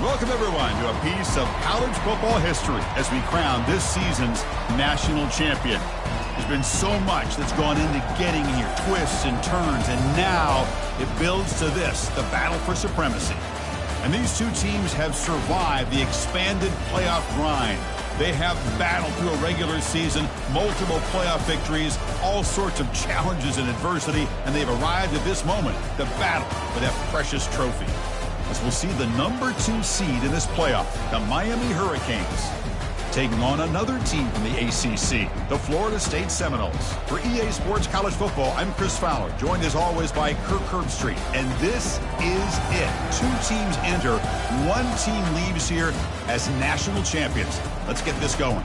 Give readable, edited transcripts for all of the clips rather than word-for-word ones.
Welcome, everyone, to a piece of college football history as we crown this season's national champion. There's been so much that's gone into getting here, twists and turns, and now it builds to this, the battle for supremacy. And these two teams have survived the expanded playoff grind. They have battled through a regular season, multiple playoff victories, all sorts of challenges and adversity, and they've arrived at this moment, the battle for that precious trophy. As we'll see the number 2 seed in this playoff, the Miami Hurricanes, taking on another team from the ACC, the Florida State Seminoles. For EA Sports College Football, I'm Chris Fowler, joined as always by Kirk Herbstreit. And this is it. 2 teams enter, 1 team leaves here as national champions. Let's get this going.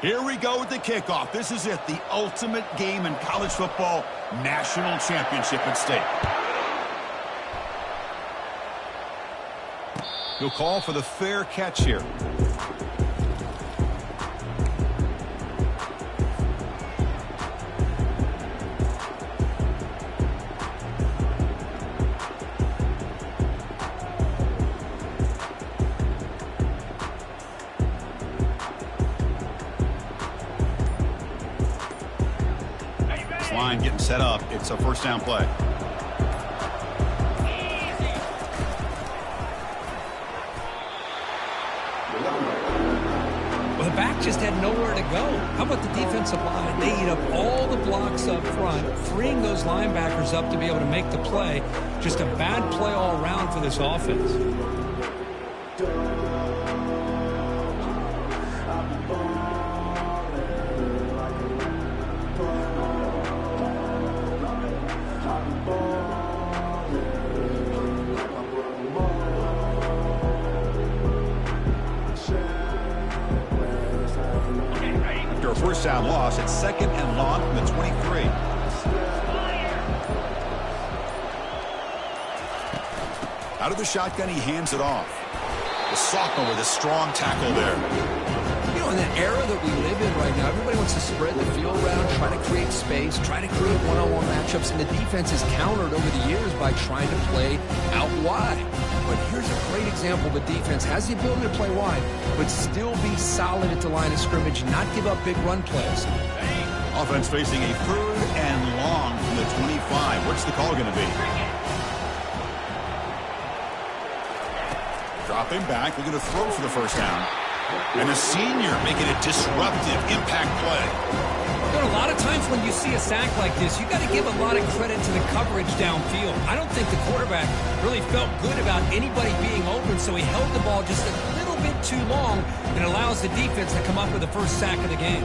Here we go with the kickoff. This is it, the ultimate game in college football, national championship at stake. He'll call for the fair catch here. Line getting set up. It's a first down play. Well, the back just had nowhere to go. How about the defensive line? They eat up all the blocks up front, freeing those linebackers up to be able to make the play. Just a bad play all around for this offense. First down loss. It's 2nd and long from the 23. Out of the shotgun, he hands it off. The sophomore with a strong tackle there. You know, in the era that we live in right now, everybody wants to spread the field around, try to create space, try to create one-on-one matchups, and the defense is countered over the years by trying to play out wide. But here's a great example of a defense has the ability to play wide, but still be solid at the line of scrimmage, not give up big run plays. Offense facing a 3rd and long from the 25. What's the call going to be? Dropping back, looking to throw for the first down. And a senior making a disruptive impact play. You know, a lot of times when you see a sack like this, you got to give a lot of credit to the coverage downfield. I don't think the quarterback really felt good about anybody being open, so he held the ball just a little bit too long and allows the defense to come up with the first sack of the game.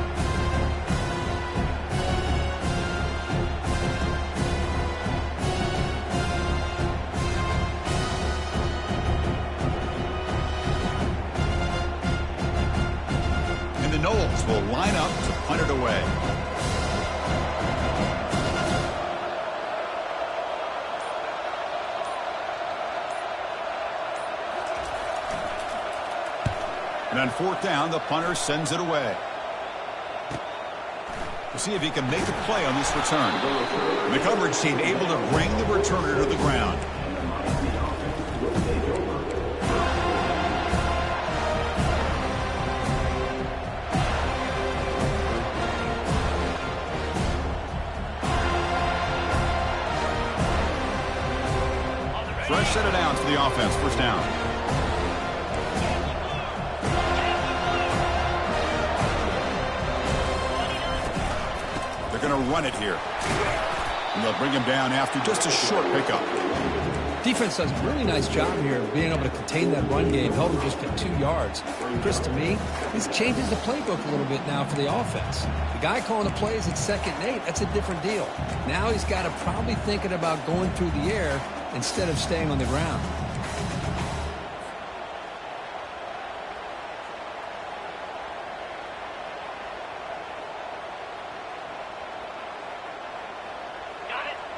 And the Noles will line up to punt it away. And on 4th down, the punter sends it away. We'll see if he can make a play on this return. And the coverage team able to bring the returner to the ground. Fresh set of downs for the offense. First down. They're going to run it here. And they'll bring him down after just a short pickup. Defense does a really nice job here of being able to contain that run game, held him just at 2 yards. Chris, to me, this changes the playbook a little bit now for the offense. The guy calling the plays at 2nd and 8, that's a different deal. Now he's got to probably thinking about going through the air instead of staying on the ground.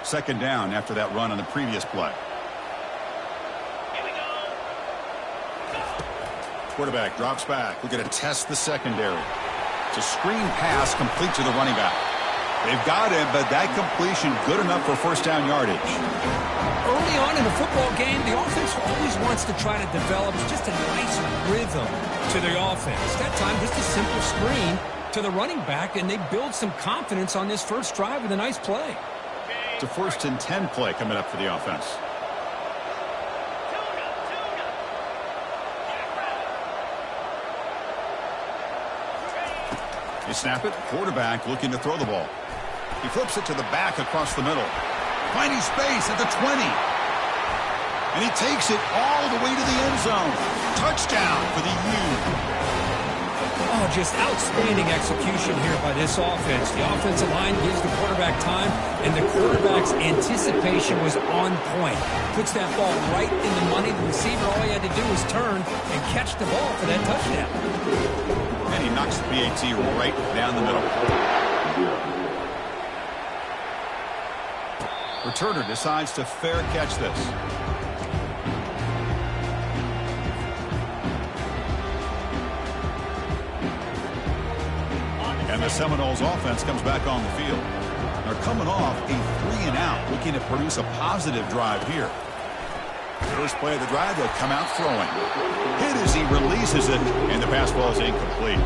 Second down after that run on the previous play. Quarterback drops back. We're going to test the secondary. It's a screen pass complete to the running back. They've got him, but that completion good enough for first down yardage. Early on in a football game, the offense always wants to try to develop just a nice rhythm to the offense. That time, just a simple screen to the running back, and they build some confidence on this first drive with a nice play. It's a 1st and 10 play coming up for the offense. They snap it. Quarterback looking to throw the ball. He flips it to the back across the middle. Finding space at the 20. And he takes it all the way to the end zone. Touchdown for the U. Oh, just outstanding execution here by this offense. The offensive line gives the quarterback time, and the quarterback's anticipation was on point. Puts that ball right in the money. The receiver, all he had to do was turn and catch the ball for that touchdown. And he knocks the PAT right down the middle. Returner decides to fair catch this. And the Seminoles offense comes back on the field. They're coming off a 3-and-out, looking to produce a positive drive here. First play of the drive, they'll come out throwing. Hit as he releases it, and the pass ball is incomplete.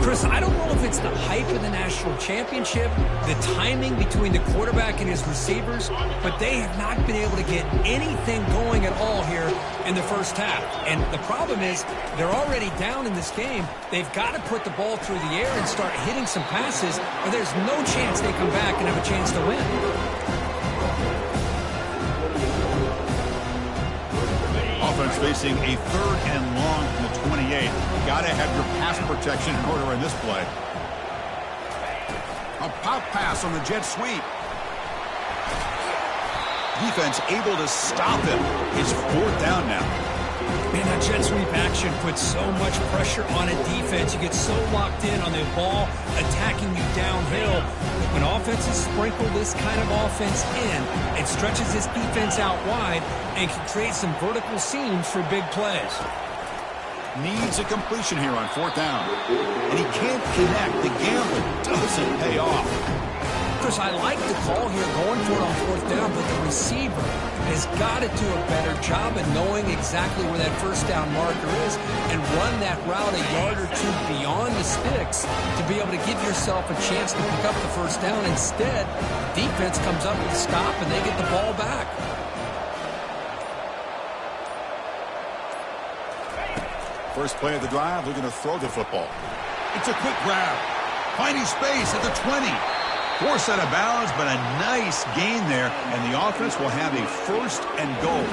Chris, I don't know if it's the hype of the national championship, the timing between the quarterback and his receivers, but they have not been able to get anything going at all here in the first half. And the problem is they're already down in this game. They've got to put the ball through the air and start hitting some passes, or there's no chance they come back and have a chance to win. Offense facing a 3rd and long from the 28. Got to have your pass protection in order in this play. A pop pass on the jet sweep. Defense able to stop him. It's 4th down now. Man, that jet sweep action puts so much pressure on a defense. You get so locked in on the ball attacking you downhill. When offenses sprinkle this kind of offense in, it stretches this defense out wide and can create some vertical seams for big plays. Needs a completion here on 4th down. And he can't connect. The gamble doesn't pay off. Chris, I like the call here going for it on 4th down, but the receiver has got to do a better job of knowing exactly where that first down marker is and run that route a yard or two beyond the sticks to be able to give yourself a chance to pick up the first down. Instead, defense comes up with a stop and they get the ball back. First play of the drive, looking to throw the football. It's a quick grab. Finding space at the 20. Forced out of bounds, but a nice gain there, and the offense will have a 1st and goal.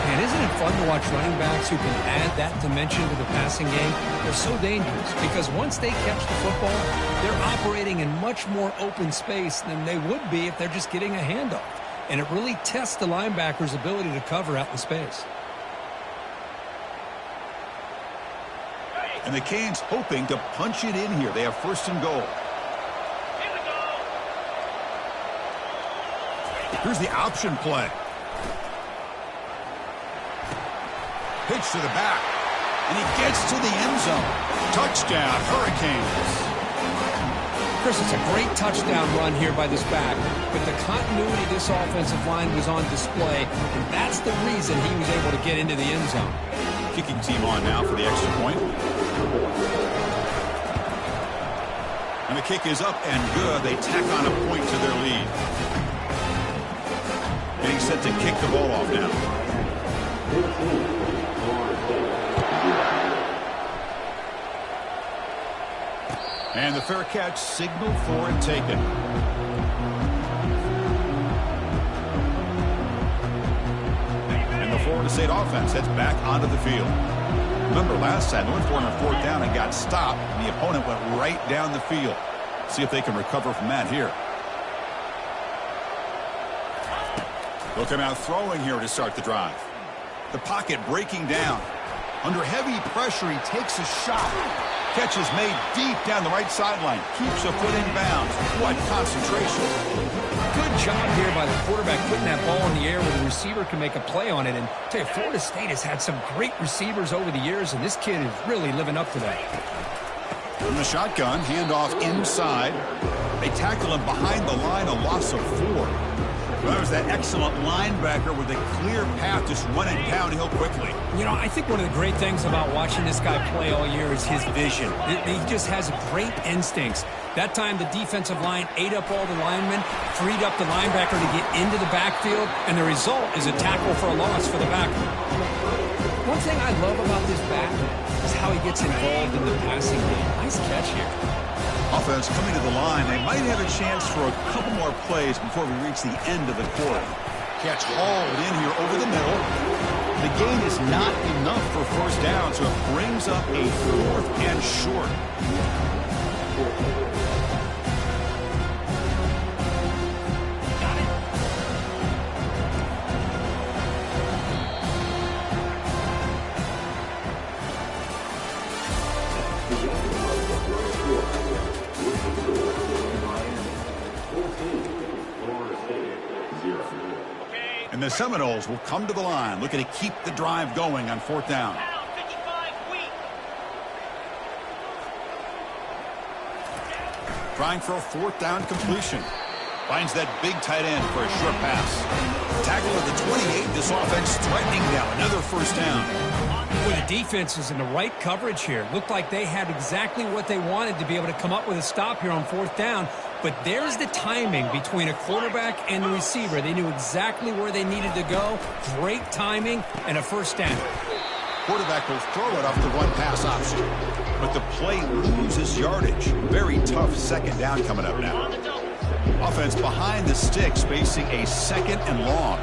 Man, isn't it fun to watch running backs who can add that dimension to the passing game? They're so dangerous because once they catch the football, they're operating in much more open space than they would be if they're just getting a handoff. And it really tests the linebacker's ability to cover out in space. And the Canes hoping to punch it in here. They have 1st and goal. Here's the option play. Pitch to the back. And he gets to the end zone. Touchdown, Hurricanes. Chris, it's a great touchdown run here by this back, but the continuity of this offensive line was on display, and that's the reason he was able to get into the end zone. Kicking team on now for the extra point. And the kick is up and good. They tack on a point to their lead. And he's set to kick the ball off now. And the fair catch signaled for and taken. And the Florida State offense heads back onto the field. Remember last time they went for it on 4th down and got stopped, and the opponent went right down the field. See if they can recover from that here. They'll come out throwing here to start the drive. The pocket breaking down. Under heavy pressure, he takes a shot. Catch is made deep down the right sideline. Keeps a foot in bounds. What concentration. Good job here by the quarterback putting that ball in the air where the receiver can make a play on it. And I tell you, Florida State has had some great receivers over the years, and this kid is really living up to that. From the shotgun, handoff inside. They tackle him behind the line, a loss of 4. Well, that was that excellent linebacker with a clear path, just running downhill quickly. You know, I think one of the great things about watching this guy play all year is his vision. He just has great instincts. That time, the defensive line ate up all the linemen, freed up the linebacker to get into the backfield, and the result is a tackle for a loss for the backer. One thing I love about this back is how he gets involved in the passing game. Nice catch here. Offense coming to the line. They might have a chance for a couple more plays before we reach the end of the quarter. Catch hauled in here over the middle. The gain is not enough for first down, so it brings up a 4th and short. And the Seminoles will come to the line, looking to keep the drive going on 4th down. Trying for a 4th down completion. Finds that big tight end for a short pass. Tackle at the 28. This offense threatening now. Another first down. Well, the defense is in the right coverage here. Looked like they had exactly what they wanted to be able to come up with a stop here on 4th down. But there's the timing between a quarterback and the receiver. They knew exactly where they needed to go. Great timing and a first down. Quarterback will throw it off the run-pass option. But the play loses yardage. Very tough second down coming up now. Offense behind the sticks facing a 2nd and long.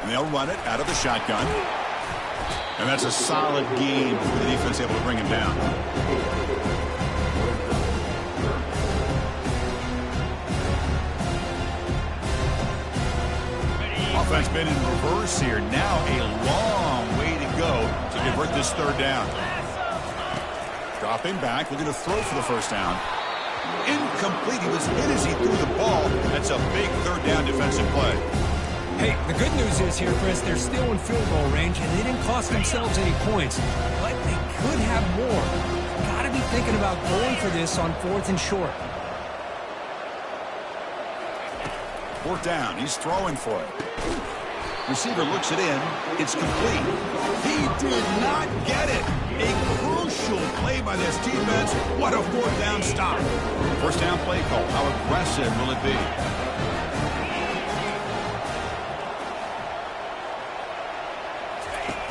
And they'll run it out of the shotgun. And that's a solid game for the defense able to bring him down. Offense been in reverse here. Now a long way to go to convert this 3rd down. Dropping back, looking to throw for the first down. Incomplete. He was hit as he threw the ball. That's a big 3rd down defensive play. Hey, the good news is here, Chris, they're still in field goal range, and they didn't cost themselves any points. But they could have more. Got to be thinking about going for this on 4th and short. 4th down. He's throwing for it. Receiver looks it in. It's complete. He did not get it. A crucial play by this defense. What a 4th down stop. First down play call. How aggressive will it be?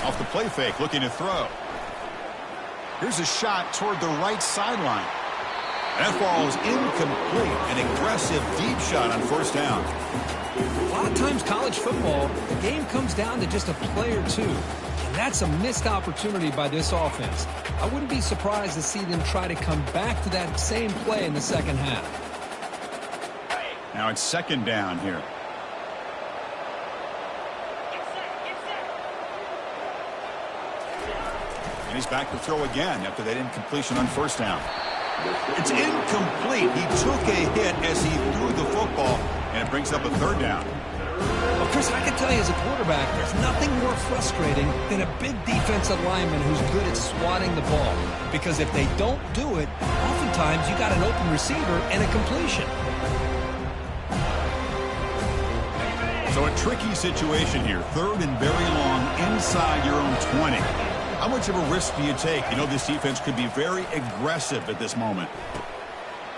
Off the play fake, looking to throw. Here's a shot toward the right sideline. That ball is incomplete. An aggressive deep shot on first down. A lot of times college football, the game comes down to just a play or two. And that's a missed opportunity by this offense. I wouldn't be surprised to see them try to come back to that same play in the second half. Now it's 2nd down here. And he's back to throw again after that incompletion on first down. It's incomplete. He took a hit as he threw the football, and it brings up a 3rd down. Well, Chris, I can tell you as a quarterback, there's nothing more frustrating than a big defensive lineman who's good at swatting the ball. Because if they don't do it, oftentimes you got an open receiver and a completion. So a tricky situation here. 3rd and very long inside your own 20. How much of a risk do you take? You know this defense could be very aggressive at this moment.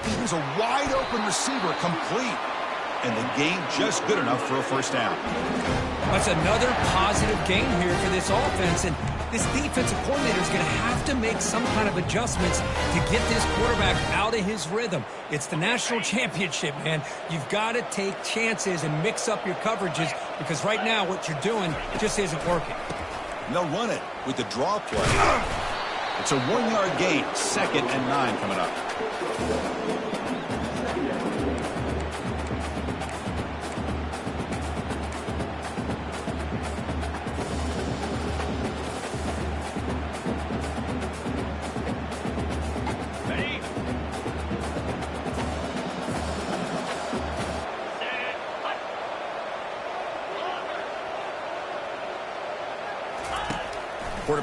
There's a wide open receiver complete. And the gain just good enough for a first down. That's another positive gain here for this offense. And this defensive coordinator is going to have to make some kind of adjustments to get this quarterback out of his rhythm. It's the national championship, man. You've got to take chances and mix up your coverages because right now what you're doing just isn't working. And they'll run it with the draw play. It's a 1-yard gain. 2nd and 9 coming up.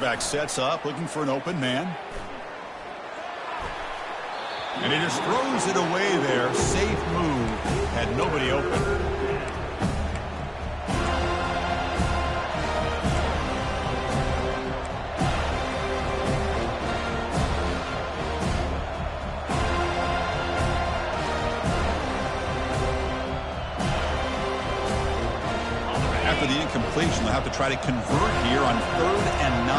Quarterback sets up, looking for an open man. And he just throws it away there. Safe move. Had nobody open. After the incompletion, they'll have to try to convert here on 3rd and 9.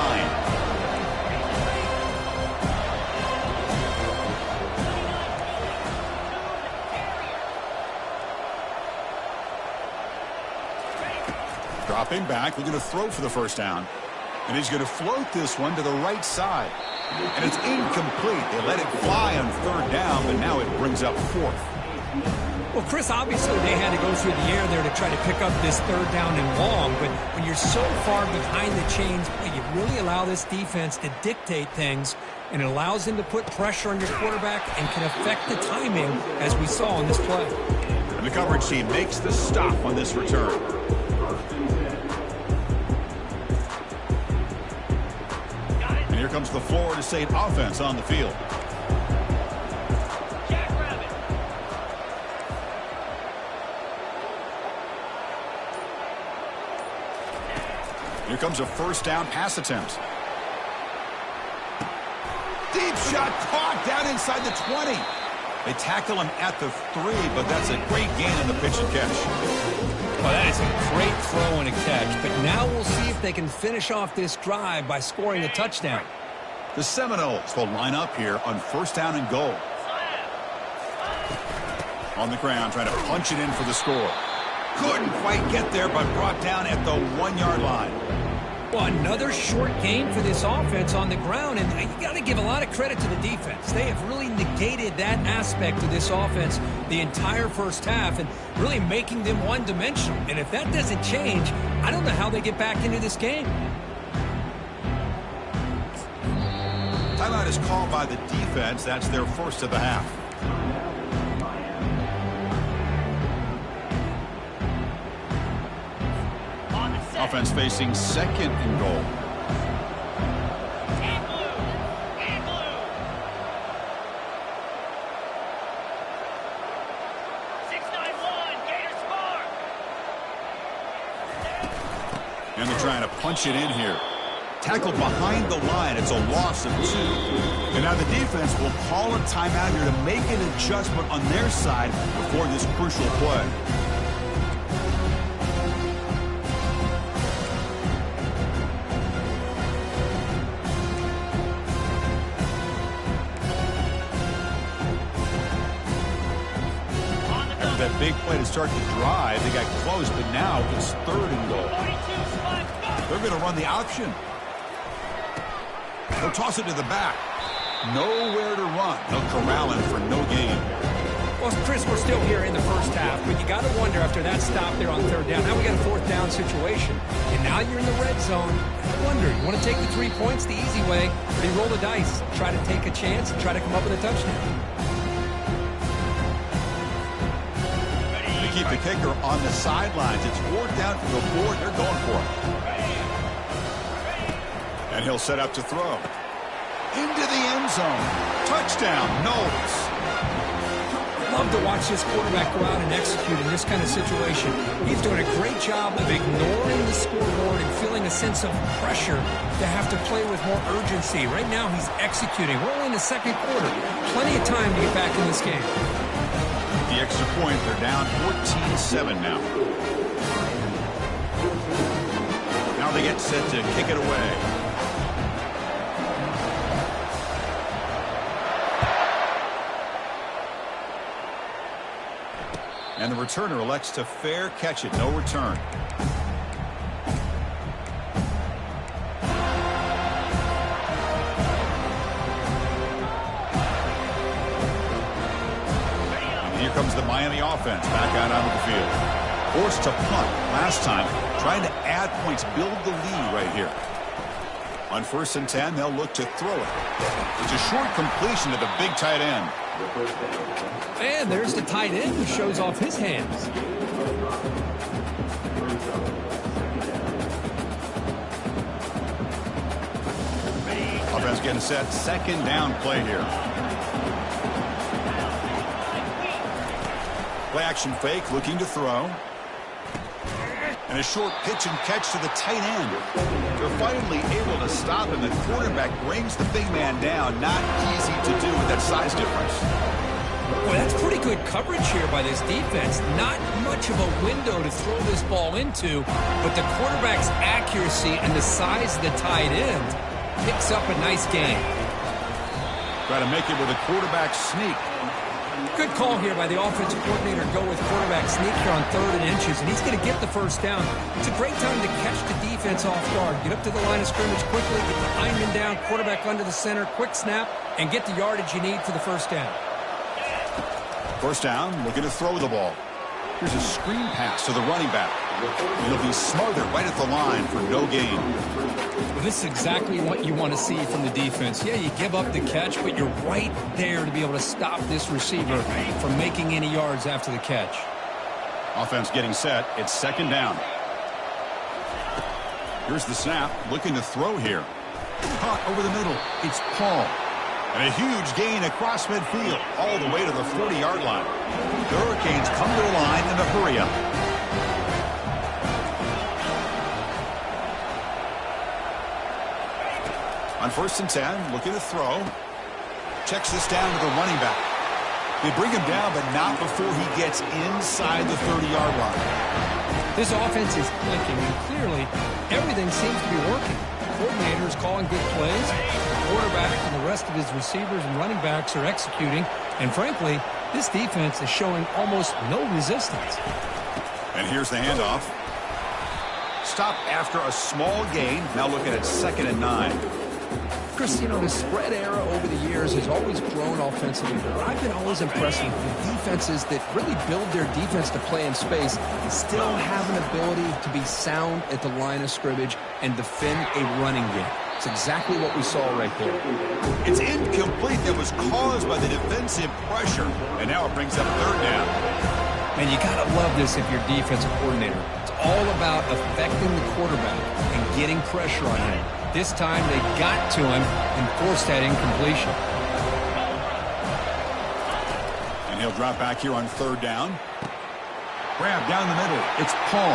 Dropping back, looking to throw for the first down. And he's going to float this one to the right side. And it's incomplete. They let it fly on 3rd down, but now it brings up 4th. Well, Chris, obviously they had to go through the air there to try to pick up this 3rd down and long, but when you're so far behind the chains, you really allow this defense to dictate things, and it allows them to put pressure on your quarterback and can affect the timing, as we saw in this play. And the coverage team makes the stop on this return. And here comes the Florida State offense on the field. Here comes a first down pass attempt. Deep shot caught down inside the 20. They tackle him at the 3, but that's a great gain on the pitch and catch. Well, that is a great throw and a catch, but now we'll see if they can finish off this drive by scoring a touchdown. The Seminoles will line up here on 1st down and goal. On the ground, trying to punch it in for the score. Couldn't quite get there, but brought down at the 1-yard line. Well, another short game for this offense on the ground, and you got to give a lot of credit to the defense. They have really negated that aspect of this offense the entire first half and really making them one-dimensional. And if that doesn't change, I don't know how they get back into this game. Timeout is called by the defense. That's their first of the half. Offense facing 2nd and goal. And they're trying to punch it in here. Tackled behind the line. It's a loss of 2. And now the defense will call a timeout here to make an adjustment on their side before this crucial play. That big play to start the drive. They got close, but now it's 3rd and goal. They're going to run the option. They'll toss it to the back. Nowhere to run. They'll corral him for no gain. Well, Chris, we're still here in the first half, but you got to wonder after that stop there on 3rd down. Now we got a 4th down situation, and now you're in the red zone. I wonder, you want to take the 3 points the easy way, or do you roll the dice, try to take a chance, and try to come up with a touchdown? Keep the kicker on the sidelines. It's 4th down from the board. They're going for it. And he'll set up to throw. Into the end zone. Touchdown, Knowles. Love to watch this quarterback go out and execute in this kind of situation. He's doing a great job of ignoring the scoreboard and feeling a sense of pressure to have to play with more urgency. Right now, he's executing. We're only in the 2nd quarter. Plenty of time to get back in this game. The extra point, they're down 14-7 now. Now they get set to kick it away. And the returner elects to fair catch it, no return. Comes the Miami offense back out onto the field. Forced to punt last time, trying to add points, build the lead right here. On 1st and 10, they'll look to throw it. It's a short completion to the big tight end. And there's the tight end who shows off his hands. getting set. Second down play here. Play action fake, looking to throw. And a short pitch and catch to the tight end. They're finally able to stop him. The quarterback brings the big man down. Not easy to do with that size difference. Well, that's pretty good coverage here by this defense. Not much of a window to throw this ball into, but the quarterback's accuracy and the size of the tight end picks up a nice gain. Try to make it with a quarterback sneak. Good call here by the offensive coordinator. Go with quarterback sneak here on 3rd and inches, and he's going to get the first down. It's a great time to catch the defense off guard. Get up to the line of scrimmage quickly, get the lineman down, quarterback under the center, quick snap, and get the yardage you need for the first down. First down, looking to throw the ball. Here's a screen pass to the running back. He'll be smothered right at the line for no gain. Well, this is exactly what you want to see from the defense. Yeah, you give up the catch, but you're right there to be able to stop this receiver from making any yards after the catch. Offense getting set. It's second down. Here's the snap. Looking to throw here. Caught over the middle. It's Paul. And a huge gain across midfield, all the way to the 40-yard line. The Hurricanes come to the line in a hurry-up. On 1st and 10, looking to throw. Checks this down to the running back. They bring him down, but not before he gets inside the 30-yard line. This offense is clicking, and clearly everything seems to be working. The coordinator is calling good plays. The quarterback and the rest of his receivers and running backs are executing. And frankly, this defense is showing almost no resistance. And here's the handoff. Stop after a small gain. Now looking at 2nd and 9. Chris, you know, the spread era over the years has always grown offensively, but I've been always impressed with the defenses that really build their defense to play in space and still have an ability to be sound at the line of scrimmage and defend a running game. It's exactly what we saw right there. It's incomplete. That was caused by the defensive pressure, and now it brings up 3rd down. And you got to love this if you're defensive coordinator. It's all about affecting the quarterback and getting pressure on him. This time they got to him and forced that incompletion. And he'll drop back here on 3rd down. Grab down the middle. It's Paul.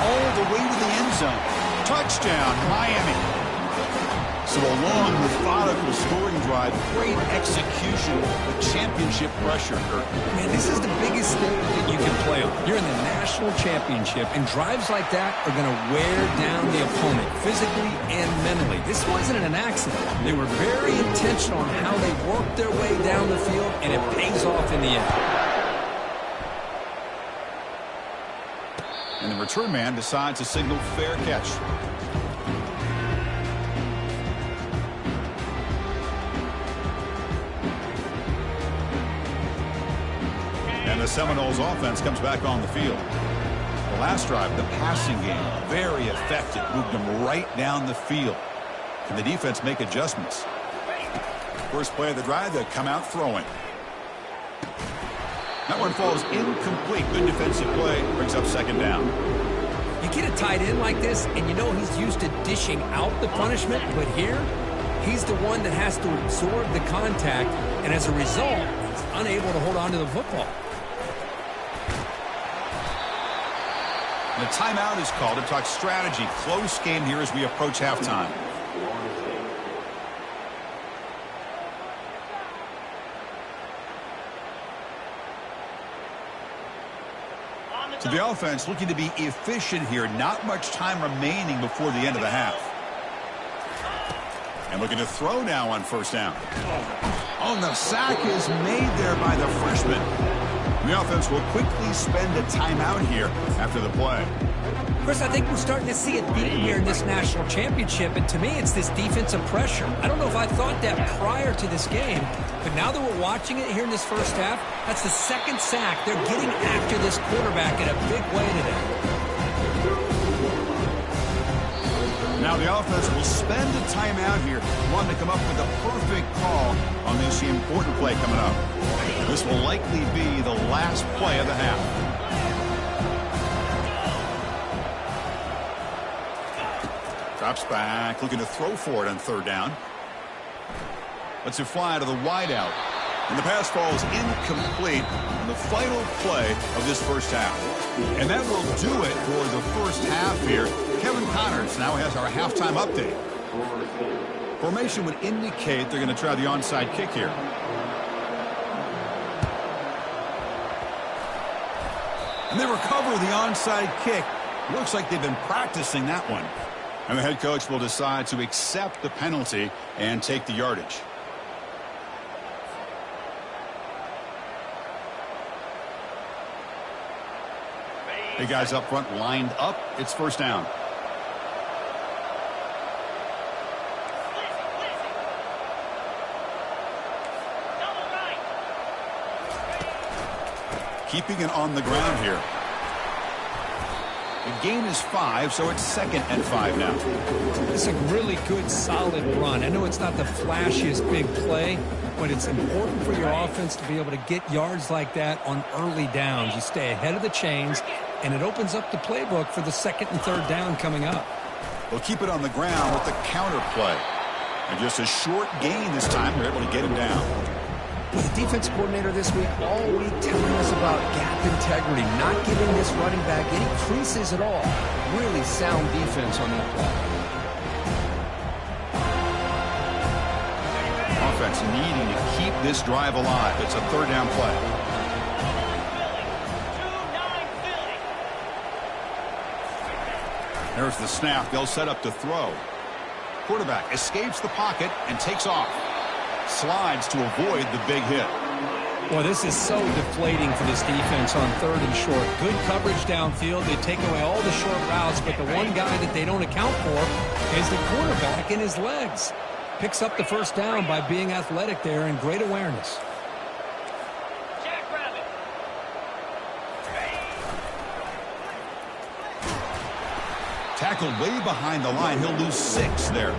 All the way to the end zone. Touchdown, Miami. So a long, methodical scoring drive. Great execution with championship pressure. Man, this is the biggest thing that you can play on. You're in the national championship, and drives like that are going to wear down the opponent physically and mentally. This wasn't an accident. They were very intentional on how they worked their way down the field, and it pays off in the end. And the return man decides to signal fair catch. And the Seminoles offense comes back on the field. The last drive, the passing game, very effective. Moved them right down the field. Can the defense make adjustments? First play of the drive, they come out throwing. That one falls incomplete. Good defensive play. Brings up 2nd down. You get a tight end like this, and you know he's used to dishing out the punishment, but here, he's the one that has to absorb the contact, and as a result, he's unable to hold on to the football. And a timeout is called to talk strategy. Close game here as we approach halftime. So the offense looking to be efficient here. Not much time remaining before the end of the half. And looking to throw now on 1st down. Oh, the sack is made there by the freshman. The offense will quickly spend a timeout here after the play. Chris, I think we're starting to see a theme here in this national championship, and to me, it's this defensive pressure. I don't know if I thought that prior to this game, but now that we're watching it here in this first half, that's the 2nd sack. They're getting after this quarterback in a big way today. Now the offense will spend a timeout here, wanting to come up with a perfect call on this important play coming up. This will likely be the last play of the half. Drops back, looking to throw for it on 3rd down. Lets it fly to the wideout. And the pass falls incomplete on the final play of this first half. And that will do it for the first half here. Kevin Connors now has our halftime update. Formation would indicate they're going to try the onside kick here. And they recover the onside kick. Looks like they've been practicing that one. And the head coach will decide to accept the penalty and take the yardage. The guys up front lined up. It's first down. Keeping it on the ground here. The gain is 5, so it's 2nd and 5 now. It's a really good, solid run. I know it's not the flashiest big play, but it's important for your offense to be able to get yards like that on early downs. You stay ahead of the chains, and it opens up the playbook for the 2nd and 3rd down coming up. They'll keep it on the ground with the counter play. And just a short gain this time, they're able to get him down. The defense coordinator this week all week telling us about gap integrity, not giving this running back any creases at all. Really sound defense on that play. Offense needing to keep this drive alive. It's a 3rd down play. There's the snap. They'll set up to throw. Quarterback escapes the pocket and takes off. Slides to avoid the big hit. Well, this is so deflating for this defense on 3rd and short. Good coverage downfield. They take away all the short routes, but the one guy that they don't account for is the quarterback in his legs. Picks up the first down by being athletic there and great awareness. Tackled way behind the line. He'll lose 6 there.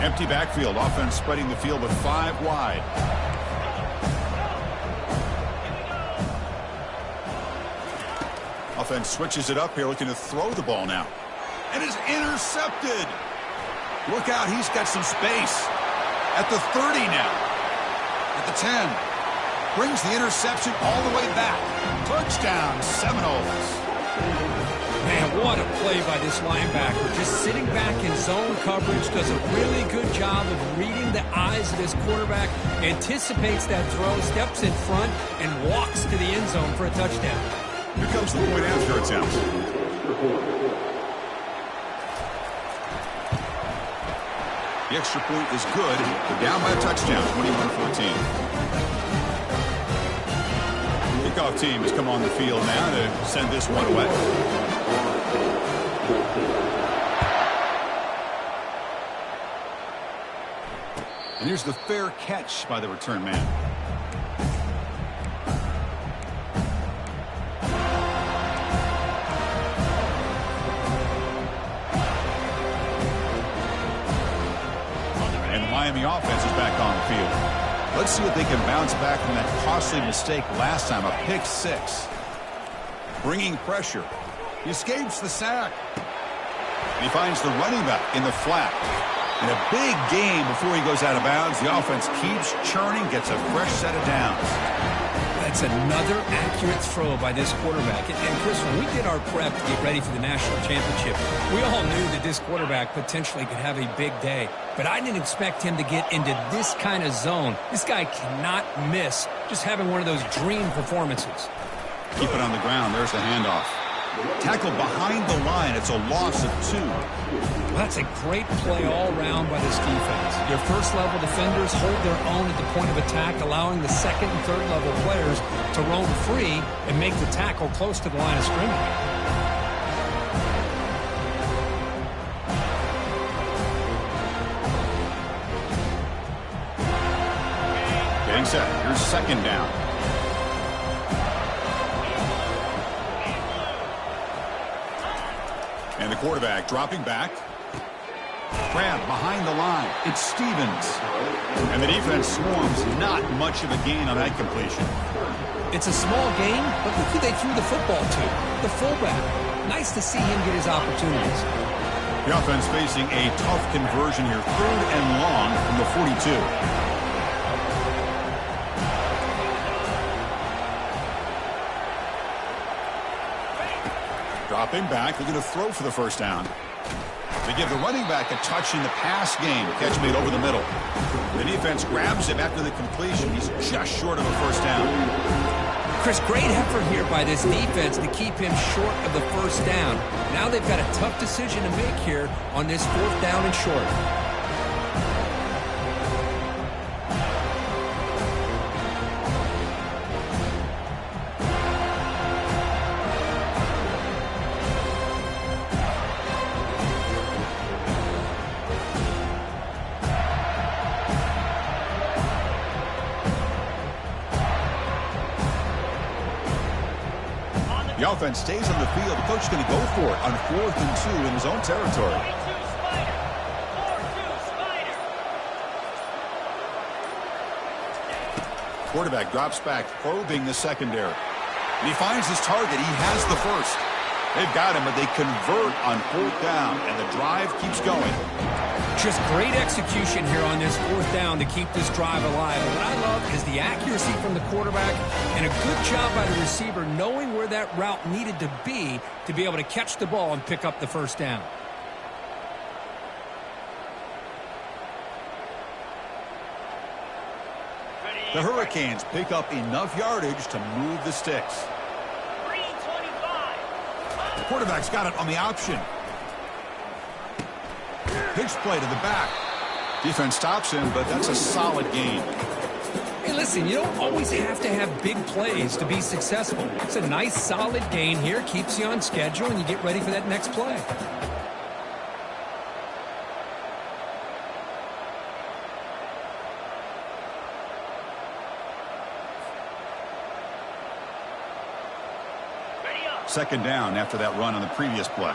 Empty backfield. Offense spreading the field with 5 wide. Offense switches it up here, looking to throw the ball now. And is intercepted. Look out, he's got some space. At the 30 now. At the 10. Brings the interception all the way back. Touchdown, Seminoles. Man, what a play by this linebacker. Just sitting back in zone coverage, does a really good job of reading the eyes of this quarterback, anticipates that throw, steps in front, and walks to the end zone for a touchdown. Here comes the point after attempt. The extra point is good. They're down by a touchdown, 21-14. Kickoff team has come on the field now to send this one away. And here's the fair catch by the return man. And the Miami offense is back on the field. Let's see if they can bounce back from that costly mistake last time, a pick 6. Bringing pressure. He escapes the sack. And he finds the running back in the flat. In a big game before he goes out of bounds, the offense keeps churning, gets a fresh set of downs. That's another accurate throw by this quarterback. And Chris, when we did our prep to get ready for the national championship, we all knew that this quarterback potentially could have a big day. But I didn't expect him to get into this kind of zone. This guy cannot miss just having one of those dream performances. Keep it on the ground. There's the handoff. Tackled behind the line. It's a loss of 2. Well, that's a great play all around by this defense. Your first-level defenders hold their own at the point of attack, allowing the second and third-level players to roam free and make the tackle close to the line of scrimmage. Getting set. Here's second down. And the quarterback dropping back. Grab behind the line. It's Stevens. And the defense swarms. Not much of a gain on that completion. It's a small gain, but look who they threw the football to. The fullback. Nice to see him get his opportunities. The offense facing a tough conversion here. 3rd and long from the 42. Dropping back, they're going to throw for the first down. They give the running back a touch in the pass game. Catch made over the middle. The defense grabs him after the completion. He's just short of a first down. Chris, great effort here by this defense to keep him short of the first down. Now they've got a tough decision to make here on this 4th down and short. The offense stays on the field. The coach is going to go for it on 4th and 2 in his own territory. Quarterback drops back, probing the secondary. And he finds his target. He has the first. They've got him, but they convert on 4th down, and the drive keeps going. Just great execution here on this 4th down to keep this drive alive. And what I love is the accuracy from the quarterback and a good job by the receiver knowing where that route needed to be able to catch the ball and pick up the first down. The Hurricanes pick up enough yardage to move the sticks. The quarterback's got it on the option. Pitch play to the back. Defense stops him, but that's a solid gain. Hey, listen, you don't always have to have big plays to be successful. It's a nice, solid gain here. Keeps you on schedule, and you get ready for that next play. Second down after that run on the previous play.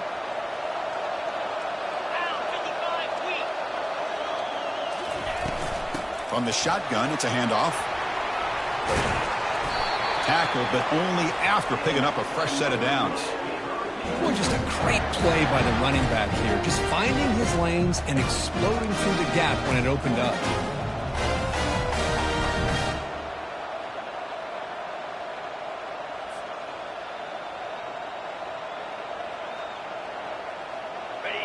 From the shotgun, it's a handoff. Tackled, but only after picking up a fresh set of downs. Well, just a great play by the running back here. Just finding his lanes and exploding through the gap when it opened up.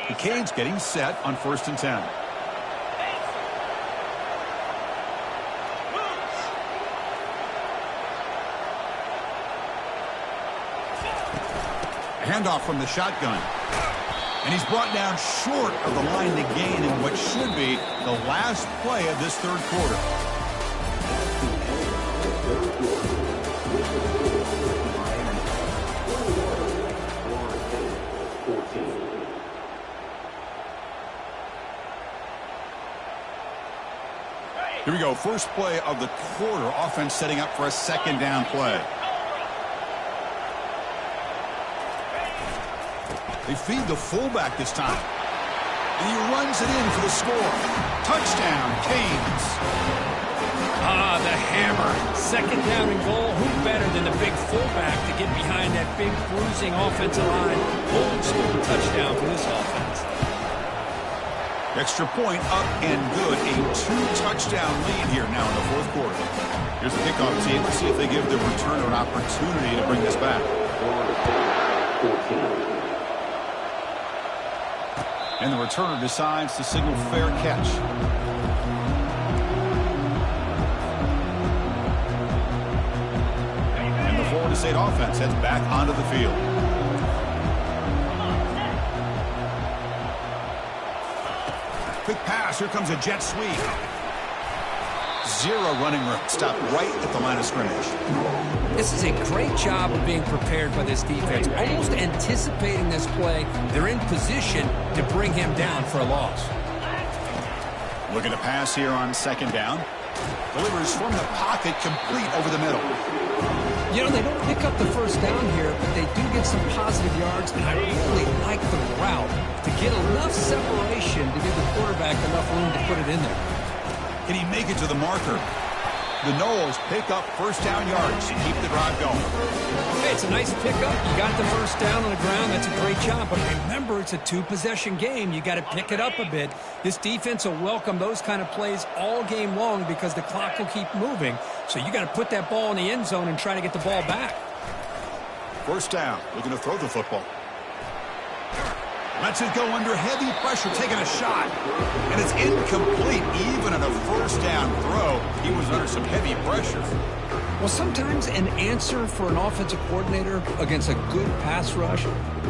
The Canes getting set on 1st and 10. Handoff from the shotgun. And he's brought down short of the line to gain in what should be the last play of this 3rd quarter. Here we go. First play of the quarter. Offense setting up for a 2nd down play. They feed the fullback this time. And he runs it in for the score. Touchdown, Canes. Ah, the hammer. 2nd down and goal. Who better than the big fullback to get behind that big bruising offensive line? Old school touchdown for this offense. Extra point up and good. A 2-touchdown lead here now in the 4th quarter. Here's the kickoff team. Let's see if they give the returner an opportunity to bring this back. 14. And the returner decides to signal fair catch. And the Florida State offense heads back onto the field. Quick pass. Here comes a jet sweep. Zero running room. Stopped right at the line of scrimmage. This is a great job of being prepared by this defense. Almost anticipating this play. They're in position to bring him down for a loss. Looking to pass here on second down. Delivers from the pocket, complete over the middle. You know, they don't pick up the first down here, but they do get some positive yards, and I really like the route to get enough separation to give the quarterback enough room to put it in there. Can he make it to the marker? The Noles pick up first down yards to keep the drive going. Hey, it's a nice pickup. You got the first down on the ground. That's a great job. But remember, it's a two-possession game. You got to pick it up a bit. This defense will welcome those kind of plays all game long because the clock will keep moving. So you got to put that ball in the end zone and try to get the ball back. First down. Looking to throw the football. Lets it go under heavy pressure, taking a shot. And it's incomplete. Even on a first down throw, he was under some heavy pressure. Well, sometimes an answer for an offensive coordinator against a good pass rush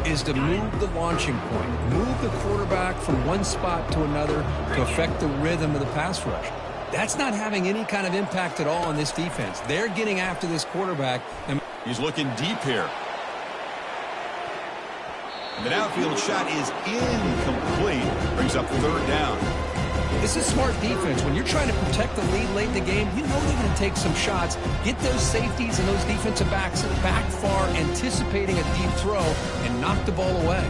is to move the launching point. Move the quarterback from one spot to another to affect the rhythm of the pass rush. That's not having any kind of impact at all on this defense. They're getting after this quarterback. And he's looking deep here. The outfield shot is incomplete. Brings up third down. This is smart defense. When you're trying to protect the lead late in the game, you know they're going to take some shots. Get those safeties and those defensive backs back far, anticipating a deep throw, and knock the ball away.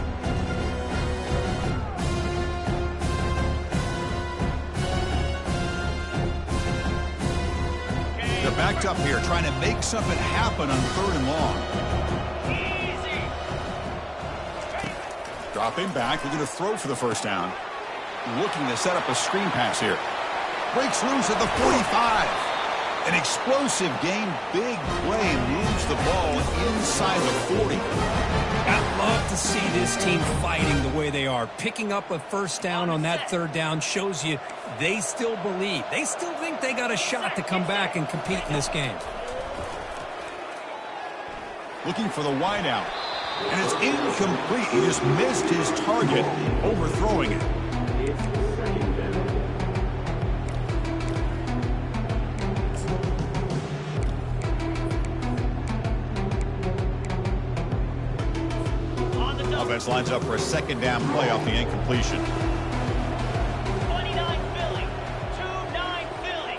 They're backed up here, trying to make something happen on third and long. Dropping back, looking to throw for the first down. Looking to set up a screen pass here. Breaks loose at the 45. An explosive game, big play, moves the ball inside the 40. I'd love to see this team fighting the way they are. Picking up a first down on that third down shows you they still believe. They still think they got a shot to come back and compete in this game. Looking for the wideout. And it's incomplete. He just missed his target, overthrowing it. Offense lines up for a second down play off the incompletion. 29 Philly. 2-9 Philly.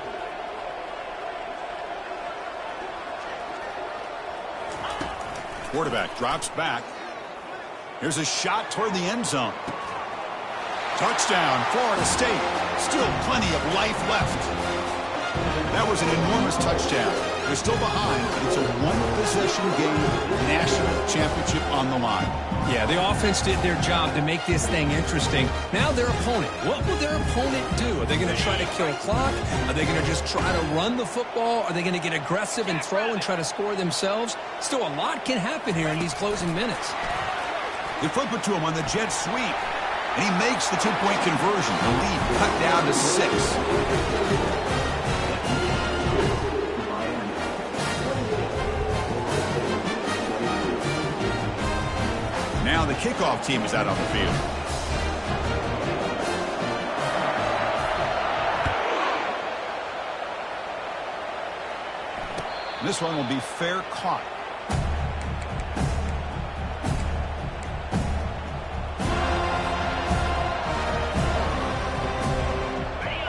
Quarterback drops back. Here's a shot toward the end zone. Touchdown, Florida State. Still plenty of life left. That was an enormous touchdown. They're still behind, but it's a one-possession game, national championship on the line. Yeah, the offense did their job to make this thing interesting. Now their opponent. What will their opponent do? Are they going to try to kill clock? Are they going to just try to run the football? Are they going to get aggressive and throw and try to score themselves? Still, a lot can happen here in these closing minutes. They flip it to him on the jet sweep, and he makes the two-point conversion. The lead cut down to 6. Now the kickoff team is out on the field. This one will be fair caught.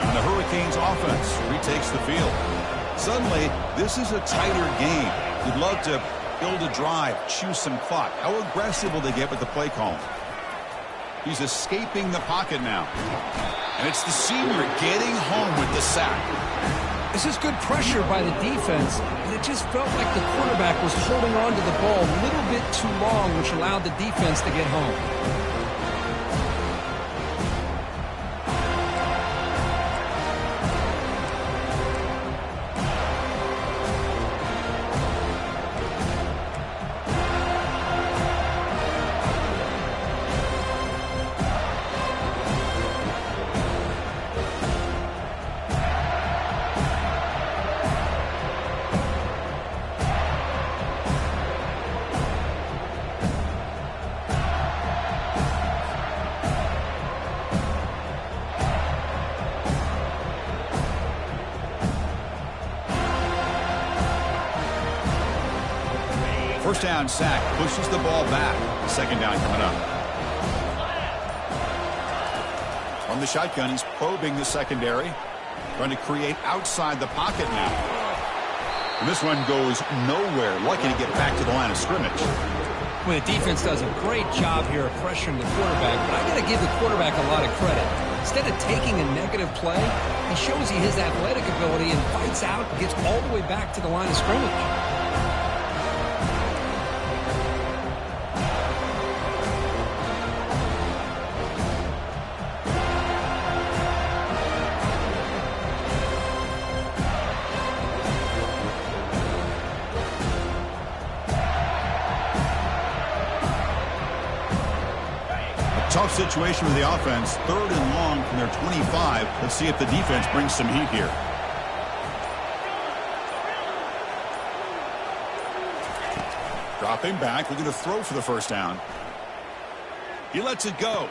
And the Hurricanes offense retakes the field. Suddenly, this is a tighter game. You'd love to build a drive, choose some clock. How aggressive will they get with the play call? He's escaping the pocket now. And it's the senior getting home with the sack. This is good pressure by the defense, but it just felt like the quarterback was holding on to the ball a little bit too long, which allowed the defense to get home. First down sack pushes the ball back. Second down coming up. From the shotgun, he's probing the secondary. Trying to create outside the pocket now. And this one goes nowhere. Lucky to get back to the line of scrimmage. Well, the defense does a great job here of pressuring the quarterback, but I got to give the quarterback a lot of credit. Instead of taking a negative play, he shows he has athletic ability and fights out and gets all the way back to the line of scrimmage. Tough situation with the offense. 3rd and long from their 25. Let's see if the defense brings some heat here. Dropping back, looking to throw for the first down. He lets it go.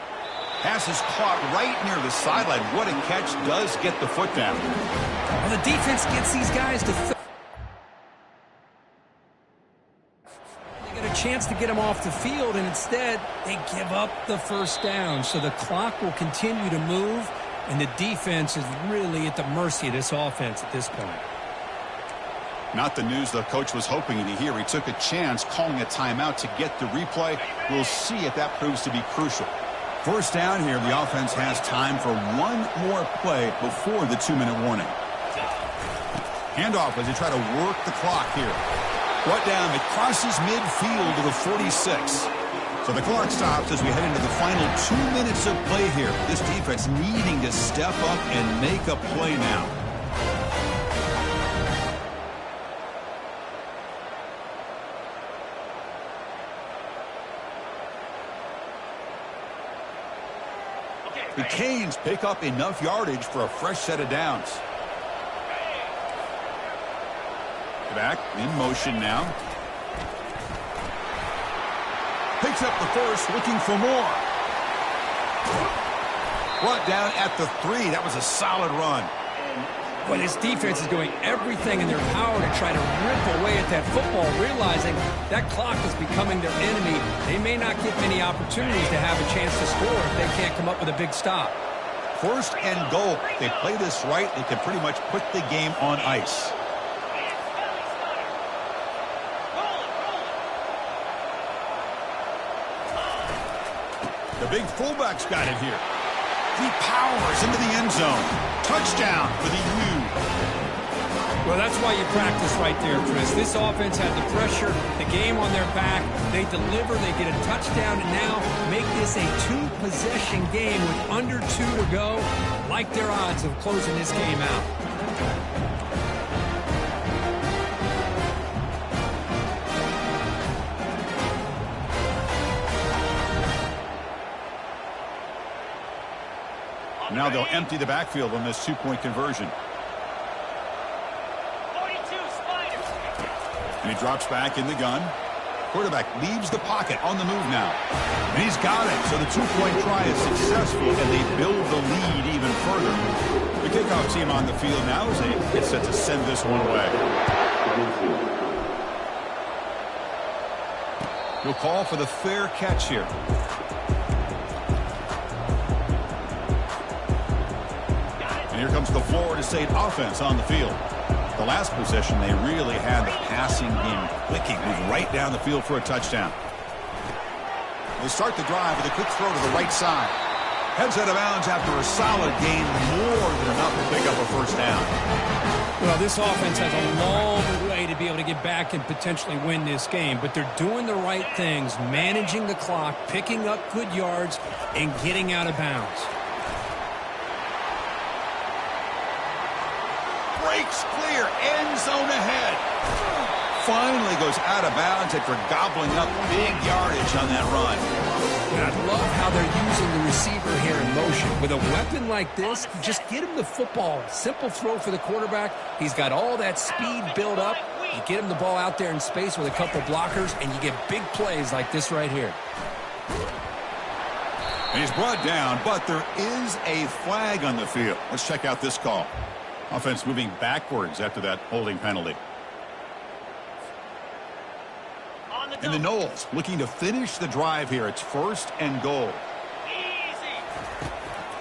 Pass is caught right near the sideline. What a catch. Does get the foot down. Well, the defense gets these guys to chance to get him off the field, and instead they give up the first down. So the clock will continue to move, and the defense is really at the mercy of this offense at this point. Not the news the coach was hoping to hear. He took a chance calling a timeout to get the replay. We'll see if that proves to be crucial. First down here, the offense has time for one more play before the 2-minute warning. Handoff as they try to work the clock here. Brought down, it crosses midfield to the 46. So the clock stops as we head into the final 2 minutes of play here. This defense needing to step up and make a play now. The Canes pick up enough yardage for a fresh set of downs. Back in motion now. Picks up the first, looking for more. Brought down at the 3. That was a solid run. Well, this defense is doing everything in their power to try to rip away at that football, realizing that clock is becoming their enemy. They may not get many opportunities to have a chance to score if they can't come up with a big stop. First and goal. If they play this right, they can pretty much put the game on ice. The big fullback's got it here. He powers into the end zone. Touchdown for the U. Well, that's why you practice right there, Chris. This offense had the pressure, the game on their back. They deliver, they get a touchdown, and now make this a 2-possession game with under 2 to go. Like their odds of closing this game out. Now they'll empty the backfield on this 2-point conversion. 42 Spiders. And he drops back in the gun. Quarterback leaves the pocket on the move now. And he's got it. So the 2-point try is successful, and they build the lead even further. The kickoff team on the field now as they get set to send this one away. We'll call for the fair catch here. Here comes the Florida State offense on the field. The last possession, they really had the passing game clicking, move right down the field for a touchdown. They start the drive with a quick throw to the right side. Heads out of bounds after a solid gain, more than enough to pick up a first down. Well, this offense has a long way to be able to get back and potentially win this game, but they're doing the right things, managing the clock, picking up good yards, and getting out of bounds. Breaks clear, end zone ahead. Finally goes out of bounds after gobbling up big yardage on that run. And I love how they're using the receiver here in motion. With a weapon like this, just get him the football. Simple throw for the quarterback. He's got all that speed built up. You get him the ball out there in space with a couple blockers, and you get big plays like this right here. And he's brought down, but there is a flag on the field. Let's check out this call. Offense moving backwards after that holding penalty. And the Noles looking to finish the drive here. It's 1st and goal. Easy.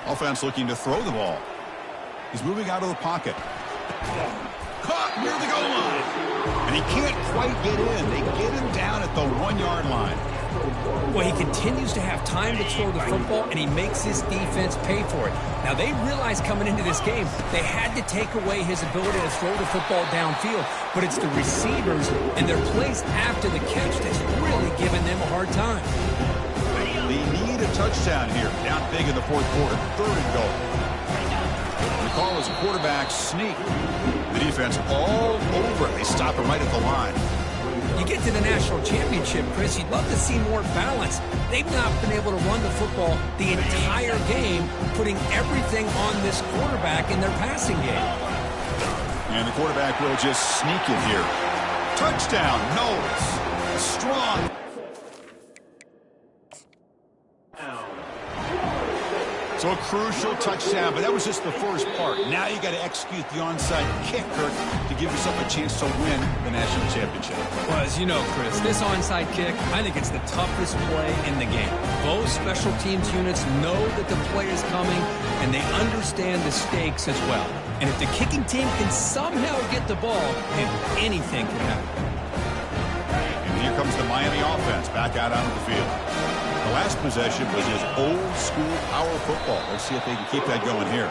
Offense looking to throw the ball. He's moving out of the pocket. Caught near the goal line. And he can't quite get in. They get him down at the 1-yard line. Well, he continues to have time to throw the football, and he makes his defense pay for it. Now, they realized coming into this game they had to take away his ability to throw the football downfield, but it's the receivers and their plays after the catch that's really giving them a hard time. They need a touchdown here. Down big in the 4th quarter. 3rd and goal. The call is a quarterback sneak. The defense all over it. They stop it right at the line. You get to the national championship, Chris, you'd love to see more balance. They've not been able to run the football the entire game, putting everything on this quarterback in their passing game. And the quarterback will just sneak it here. Touchdown, Noles. Strong. So a crucial touchdown, but that was just the first part. Now you got to execute the onside kick, Kirk, to give yourself a chance to win the national championship. Well, as you know, Chris, this onside kick, I think it's the toughest play in the game. Both special teams units know that the play is coming, and they understand the stakes as well. And if the kicking team can somehow get the ball, then anything can happen. And here comes the Miami offense back out onto the field. The last possession was his old-school power football. Let's see if they can keep that going here.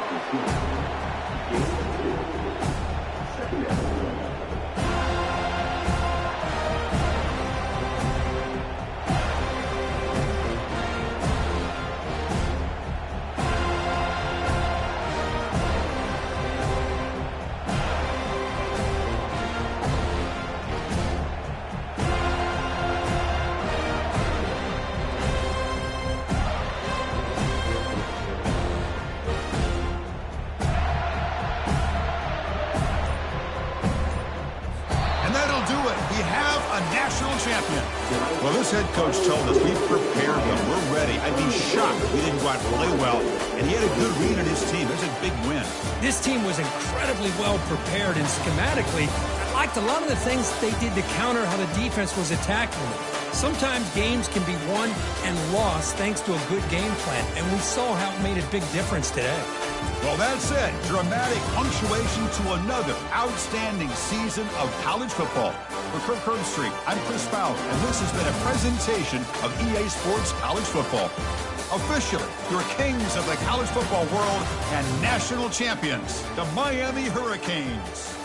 Champion. Well, this head coach told us we've prepared them. We're ready. I'd be shocked if we didn't go out and play well. And he had a good read on his team. It was a big win. This team was incredibly well prepared, and schematically, I liked a lot of the things they did to counter how the defense was attacking them. Sometimes games can be won and lost thanks to a good game plan, and we saw how it made a big difference today. Well, that's it. Dramatic punctuation to another outstanding season of college football. For Kirk Herbstreit, I'm Chris Fowler, and this has been a presentation of EA Sports College Football. Officially, your kings of the college football world and national champions, the Miami Hurricanes.